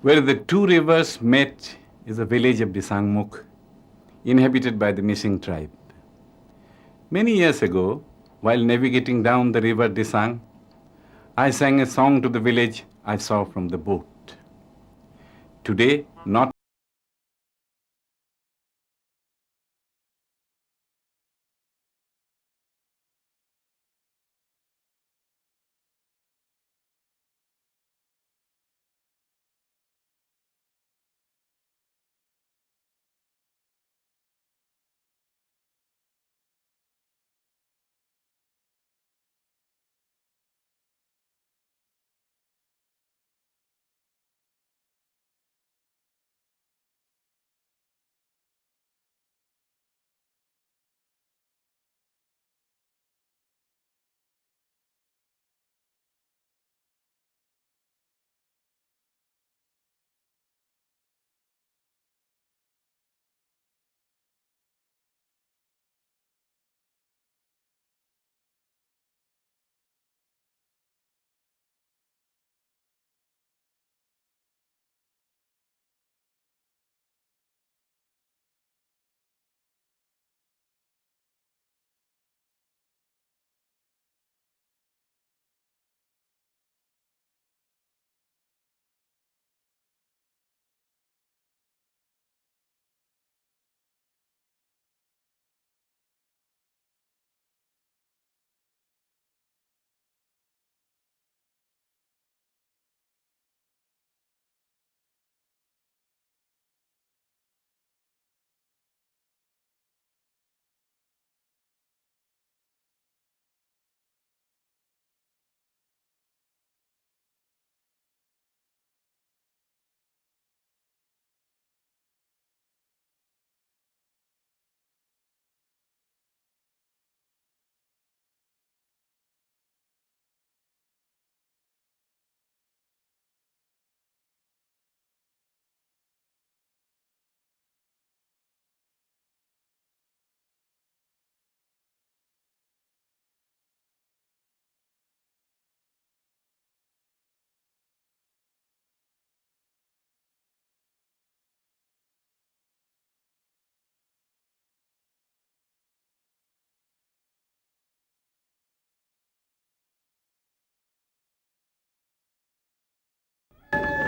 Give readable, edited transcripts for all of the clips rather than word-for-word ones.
Where the two rivers met is the village of Disangmukh, inhabited by the missing tribe. Many years ago, while navigating down the river Disang, I sang a song to the village I saw from the boat. Today, not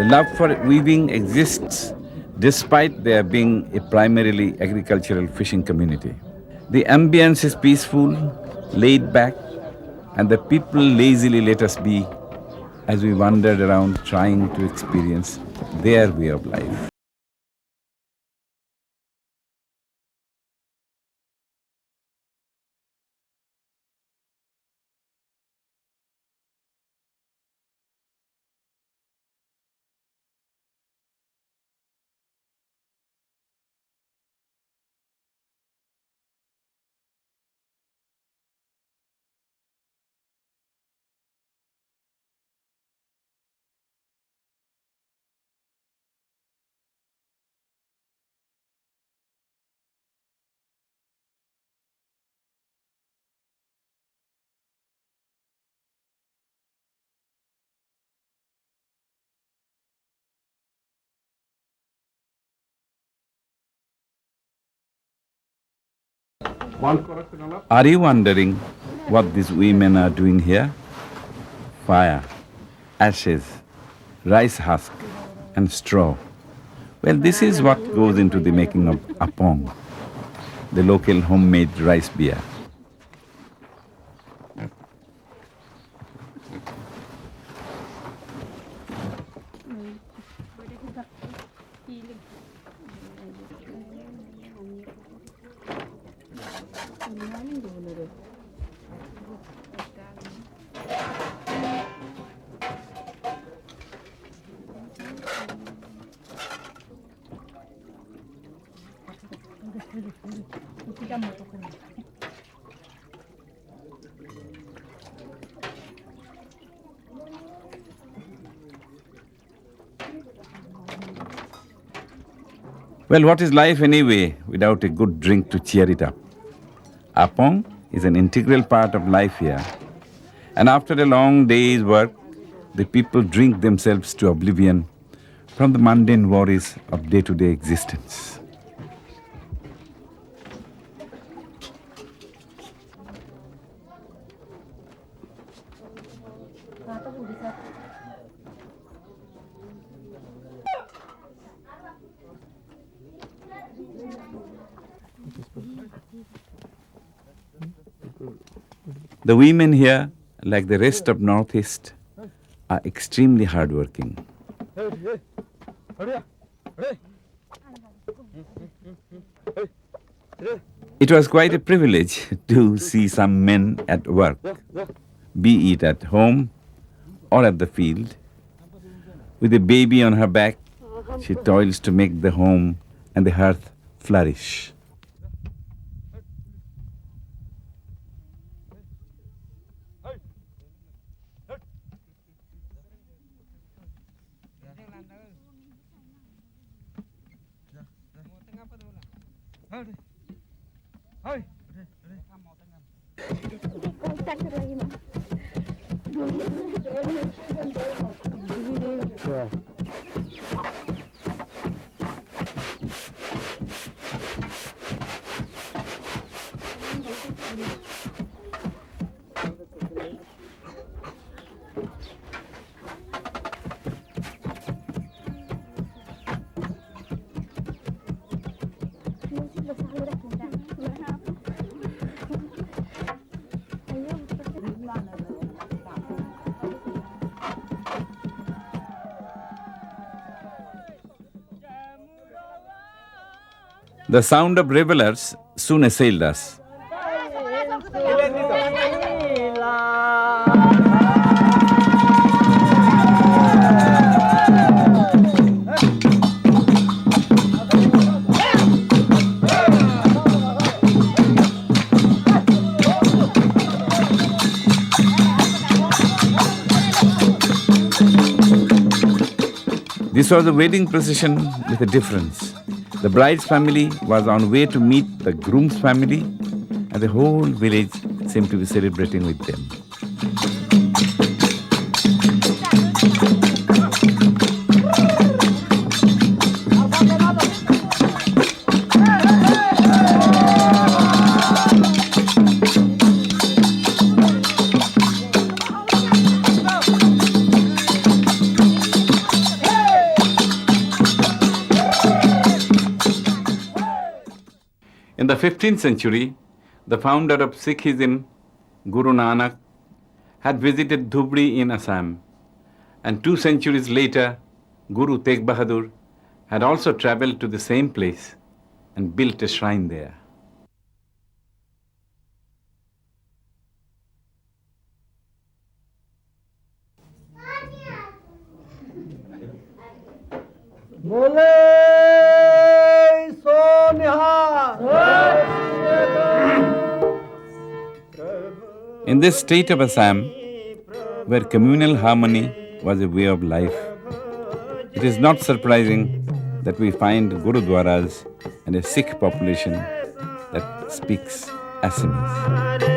the love for weaving exists despite there being a primarily agricultural fishing community. The ambience is peaceful, laid back, and the people lazily let us be as we wandered around trying to experience their way of life. Are you wondering what these women are doing here? Fire, ashes, rice husk, and straw. Well, this is what goes into the making of apong, the local homemade rice beer. Well, what is life anyway without a good drink to cheer it up? Apong is an integral part of life here. And after a long day's work, the people drink themselves to oblivion from the mundane worries of day-to-day existence. The women here, like the rest of Northeast, are extremely hardworking. It was quite a privilege to see some men at work, be it at home or at the field. With a baby on her back, she toils to make the home and the hearth flourish. The sound of revelers soon assailed us. This was a wedding procession with a difference. The bride's family was on way to meet the groom's family, and the whole village seemed to be celebrating with them. In the 15th century, the founder of Sikhism, Guru Nanak, had visited Dhubri in Assam, and 2 centuries later, Guru Tegh Bahadur had also traveled to the same place and built a shrine there. In this state of Assam, where communal harmony was a way of life, it is not surprising that we find Gurudwaras and a Sikh population that speaks Assamese.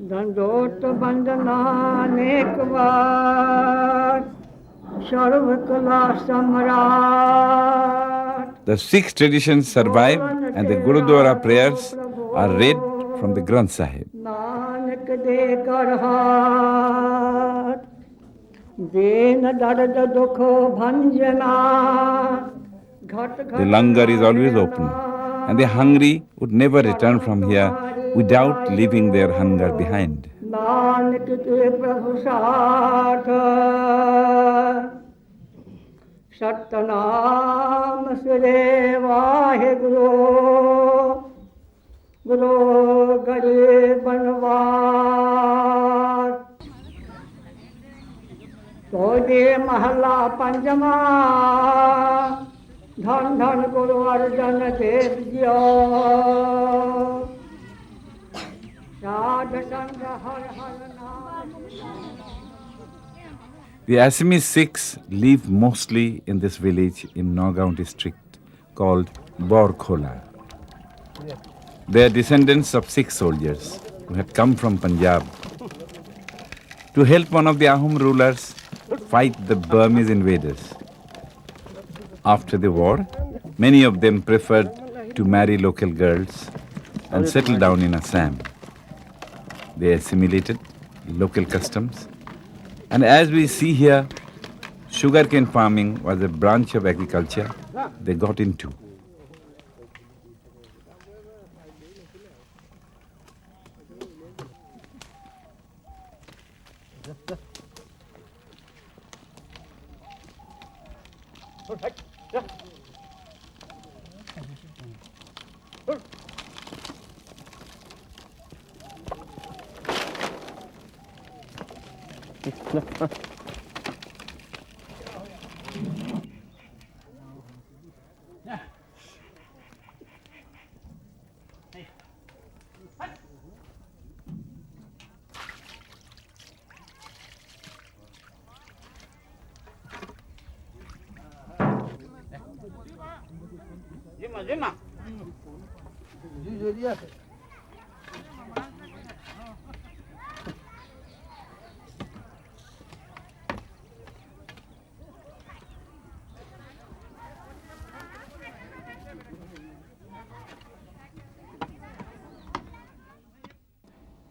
दंडोत Bandana neck bar Sarvakala Samrat. The Sikh traditions survive and the Gurudwara prayers are read from the Granth Sahib. Nanak de karhat. Din dard dukh bhanjana. The langar is always open, and the hungry would never return from here without leaving their hunger behind. Nanak ke prabhu saath. Satnam Sri Vaheguru. Guru Garib Banwar. Tode Mahalla Panjama. Dhan Dhan Guru Arjan Dev Jiyo. Radha Chandra Har Har Naam. The Assamese Sikhs live mostly in this village in Nagaon district called Borkhola. They are descendants of Sikh soldiers who had come from Punjab to help one of the Ahom rulers fight the Burmese invaders. After the war, many of them preferred to marry local girls and settle down in Assam. They assimilated local customs, and as we see here, sugarcane farming was a branch of agriculture they got into.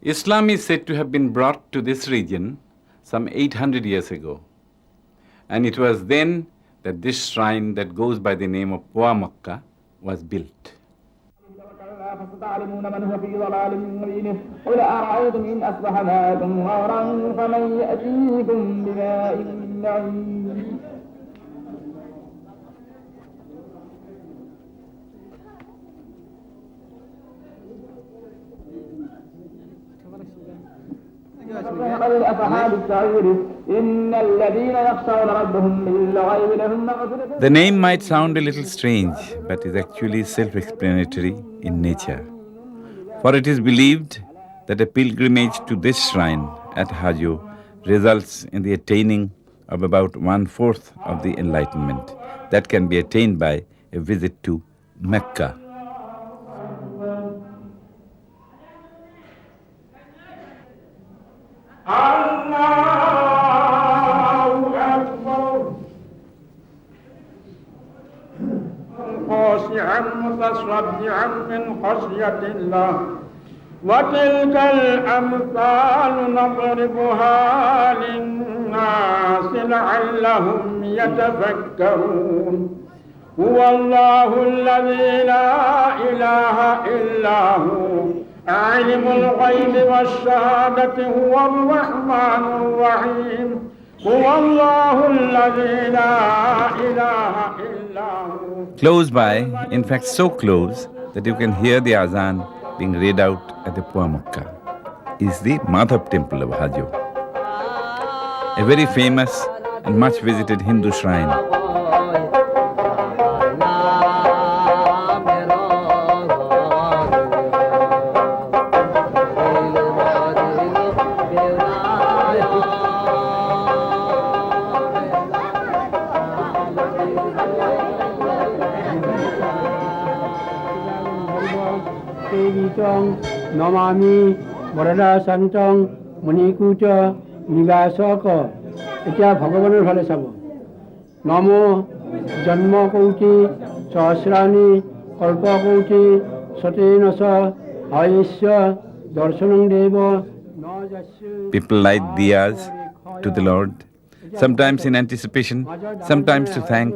Islam is said to have been brought to this region some 800 years ago. And it was then that this shrine that goes by the name of Poa Makkah was built. فتعلمون من هو في ضلال مبين قل أرأيتم إن أصبح ماءكم غورا فمن يأتيكم بماء معين. The name might sound a little strange, but is actually self-explanatory in nature. For it is believed that a pilgrimage to this shrine at Hajo results in the attaining of about 1/4 of the enlightenment that can be attained by a visit to Mecca. خاشعا متصدعا من خشية الله وتلك الأمثال نضربها للناس لعلهم يتفكرون هو الله الذي لا إله إلا هو عالم الغيب والشهادة هو الرحمن الرحيم هو الله الذي لا إله إلا هو. Close by, in fact so close that you can hear the azan being read out at the Poa Makkah, is the Madhab temple of Hajo, a very famous and much visited Hindu shrine. Namami Borada Santong Munikucha Nigasoko Etia Bhagavan Hale Sabo. নমো জন্মকৌটি সহস্রাণি কল্পকৌটি সতেন স হয়স্য দর্শনং দেব ন যস্য People light diyas to the Lord, sometimes in anticipation, sometimes to thank,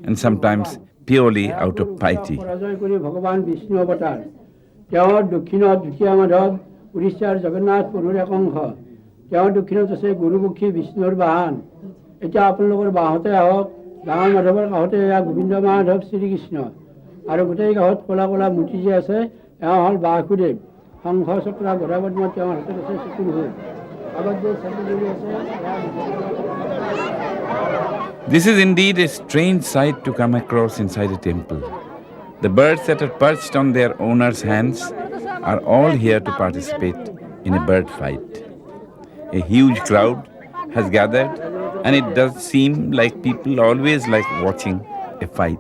and sometimes purely out of piety. পরাজয় কৰি ভগৱান বিষ্ণু অৱতাৰ তেওঁৰ দক্ষিণত দ্বিতীয় মাধৱ উৰিষ্যাৰ জগন্নাথ প্ৰভুৰ এক অংশ তেওঁৰ দক্ষিণত আছে গুৰুমুখী বিষ্ণুৰ বাহন এতিয়া আপোনালোকৰ বাহঁতে আহক ডাঙৰ মাধৱৰ কাষতে এয়া গোবিন্দ মাধৱ শ্ৰীকৃষ্ণ আৰু গোটেই কাষত ক'লা ক'লা মূৰ্তি যে আছে এয়া হ'ল বাসুদেৱ শংখ চক্ৰ গদাপদ্ম তেওঁৰ হাতত আছে চতুৰ্ভুজ আগত যে চাকি আছে This is indeed a strange sight to come across inside a temple. The birds that are perched on their owners' hands are all here to participate in a bird fight. A huge crowd has gathered, and it does seem like people always like watching a fight.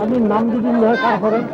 আমি নাম দি দিম নহয় কাৰ ঘৰত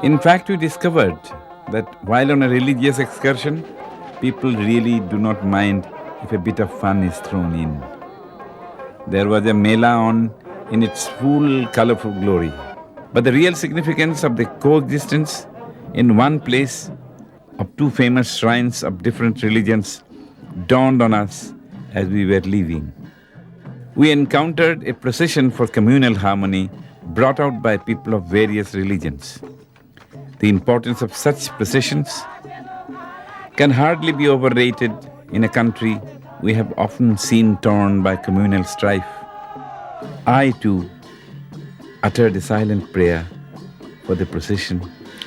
In fact, we discovered that while on a religious excursion, people really do not mind if a bit of fun is thrown in. There was a mela on in its full colorful glory. But the real significance of the coexistence in one place of two famous shrines of different religions dawned on us as we were leaving. We encountered a procession for communal harmony brought out by people of various religions. The importance of such processions can hardly be overrated in a country we have often seen torn by communal strife. I too uttered a silent prayer for the procession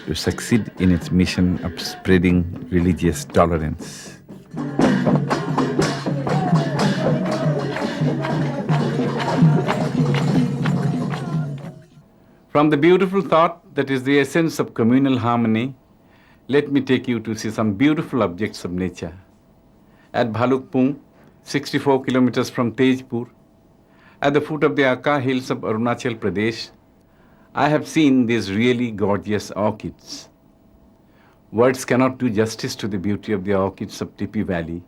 to succeed in its mission of spreading religious tolerance. From the beautiful thought that is the essence of communal harmony, let me take you to see some beautiful objects of nature. At Bhalukpung, 64 kilometers from Tejpur, at the foot of the Akka hills of Arunachal Pradesh, I have seen these really gorgeous orchids. Words cannot do justice to the beauty of the orchids of Tipi Valley,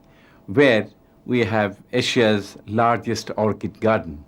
where we have Asia's largest orchid garden.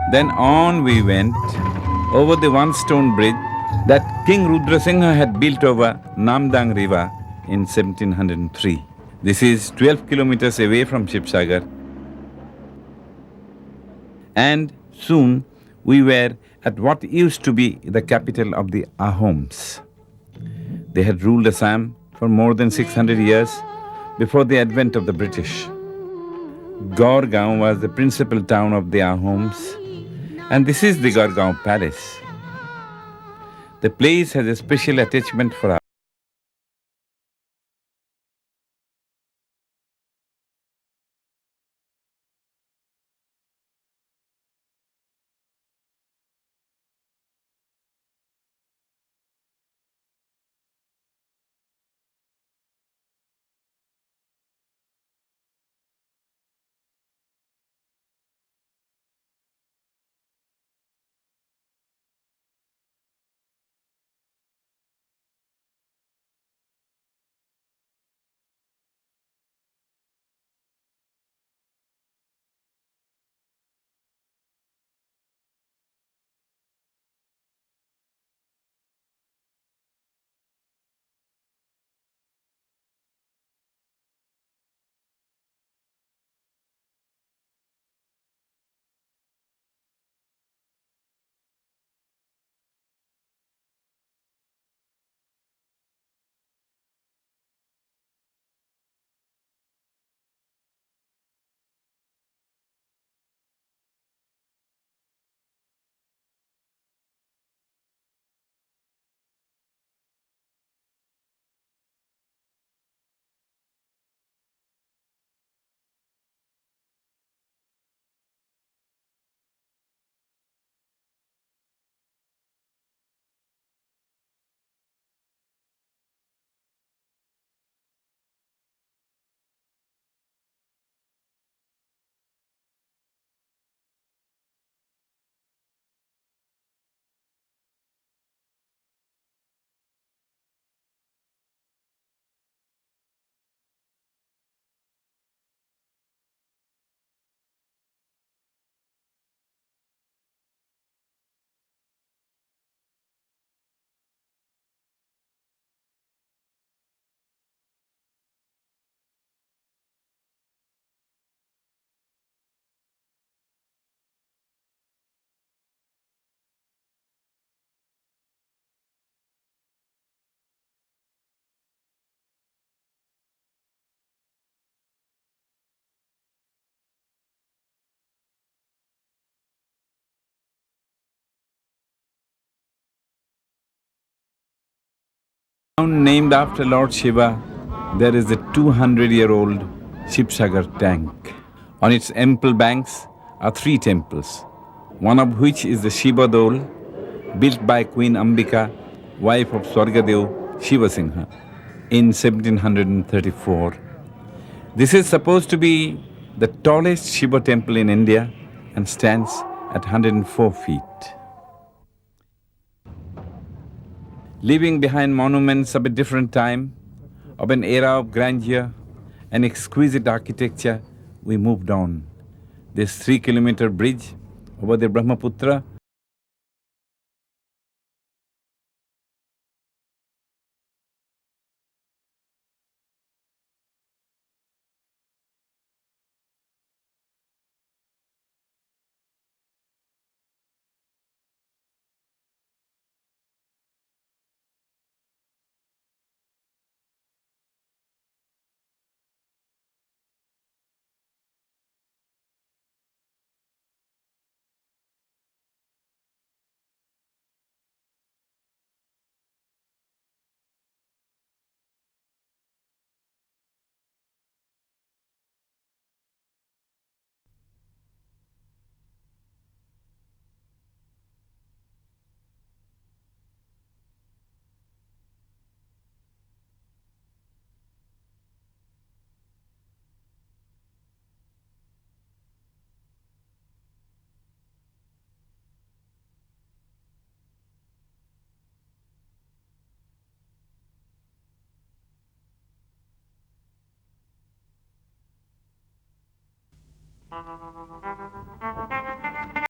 Then on we went over the one stone bridge that King Rudrasingha had built over Namdang River in 1703. This is 12 kilometers away from Shivsagar. And soon we were at what used to be the capital of the Ahoms. They had ruled Assam for more than 600 years, before the advent of the British. Gorgaon was the principal town of their homes, and this is the Gorgaon Palace. The place has a special attachment for us. Town named after Lord Shiva, there is a 200-year-old Shivsagar tank. On its ample banks are three temples, one of which is the Shiva Dole, built by Queen Ambika, wife of Swargadev Shiva Singha, in 1734. This is supposed to be the tallest Shiva temple in India and stands at 104 feet. Leaving behind monuments of a different time, of an era of grandeur and exquisite architecture, we moved on. This 3-kilometer bridge over the Brahmaputra